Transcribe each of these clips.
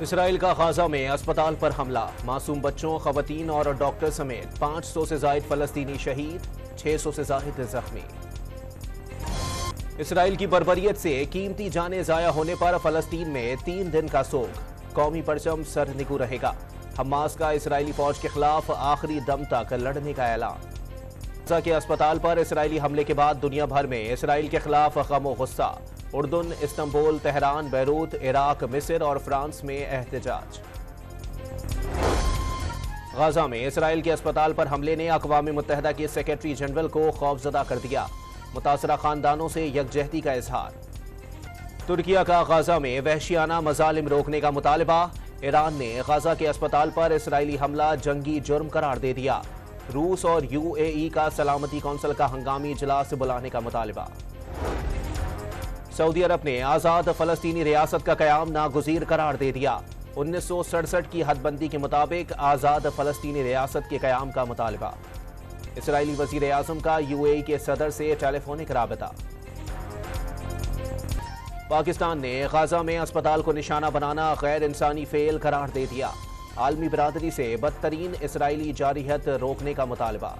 Israel का Gaza में अस्पताल पर हमला, मासूम बच्चों, खवातीन और डॉक्टर समेत 500 से जायद फलस्तीनी शहीद, 600 से जायद जख्मी। इसराइल की बर्बरियत से कीमती जानें जाया होने पर फलस्तीन में 3 दिन का सोग, कौमी परचम सरनिगू रहेगा। हमास का इसराइली फौज के खिलाफ आखिरी दम तक लड़ने का ऐलान। गाजा के अस्पताल पर इसराइली हमले के बाद दुनिया भर में इसराइल के खिलाफ गम गुस्सा। उर्दून, इस्तांबुल, तेहरान, बैरूत, इराक, मिस्र और फ्रांस में एहतजाज। गाजा में इसराइल के अस्पताल पर हमले ने अक़वाम मुत्तहिदा के सेक्रेटरी जनरल को खौफजदा कर दिया। मुतासरा खानदानों से यकजहती का इजहार। तुर्किया का गाजा में वहशियाना मजालिम रोकने का मुतालबा। ईरान ने गाजा के अस्पताल पर इसराइली हमला जंगी जुर्म करार दे दिया। रूस और यूएई का सलामती कौंसिल का हंगामी इजलास बुलाने का मुतालबा। सऊदी अरब ने आजाद फलस्तीनी रियासत का कयाम नागुज़ीर करार दे दिया। 1967 की हदबंदी के मुताबिक आजाद फलस्तीनी रियासत के कयाम का मुतालबा। इसराइली वजीर आज़म का यूएई के सदर से टेलीफोनिक राबता। पाकिस्तान ने गाजा में अस्पताल को निशाना बनाना गैर इंसानी फेल करार दे दिया। आलमी बरादरी से बदतरीन इसराइली जारियत रोकने का मुतालबा।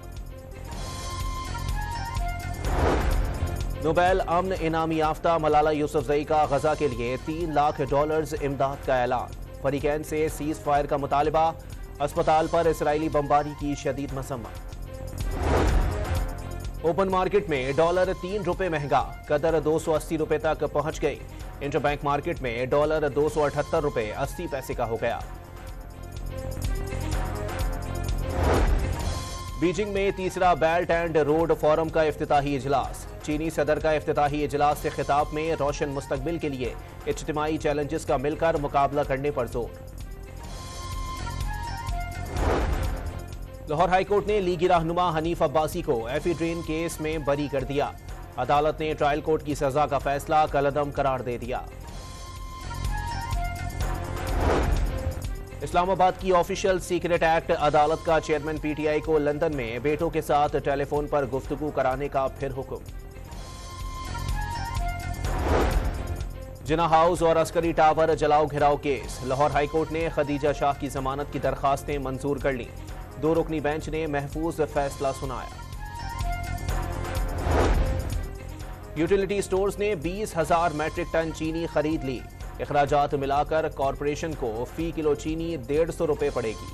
नोबेल अमन इनामी याफ्ता मलाला यूसुफजई का गजा के लिए $3 लाख इमदाद का ऐलान। फरीकैन से सीज फायर का मुतालबा। अस्पताल पर इसराइली बमबारी की शदीद मसम्मत। ओपन मार्केट में डॉलर ₹3 महंगा, कदर ₹280 तक पहुंच गई। इंटरबैंक मार्केट में डॉलर ₹278.80 का हो गया। बीजिंग में तीसरा बेल्ट एंड रोड फोरम का इफ्तिताही इजलास। चीनी सदर का इफ्तिताही इजलास से खिताब में रोशन मुस्तकबिल के लिए इज्तिमाई चैलेंजेस का मिलकर मुकाबला करने पर जोर। लाहौर हाईकोर्ट ने लीगी रहनुमा हनीफ अब्बासी को एफिड्रीन केस में बरी कर दिया। अदालत ने ट्रायल कोर्ट की सजा का फैसला कलअदम करार दे दिया। इस्लामाबाद की ऑफिशियल सीक्रेट एक्ट अदालत का चेयरमैन पीटीआई को लंदन में बेटों के साथ टेलीफोन पर गुफ्तगू कराने का फिर हुक्म। जिना हाउस और अस्करी टावर जलाओ घिराव केस। लाहौर हाईकोर्ट ने खदीजा शाह की जमानत की दरखास्तें मंजूर कर ली। 2 रुकनी बेंच ने महफूज फैसला सुनाया। यूटिलिटी स्टोर्स ने 20,000 मैट्रिक टन चीनी खरीद ली। इखराजात मिलाकर कॉरपोरेशन को फी किलो चीनी ₹150 पड़ेगी।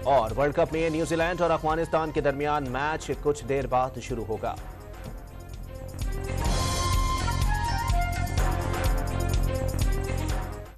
और वर्ल्ड कप में न्यूजीलैंड और अफगानिस्तान के दरमियान मैच कुछ देर बाद शुरू होगा।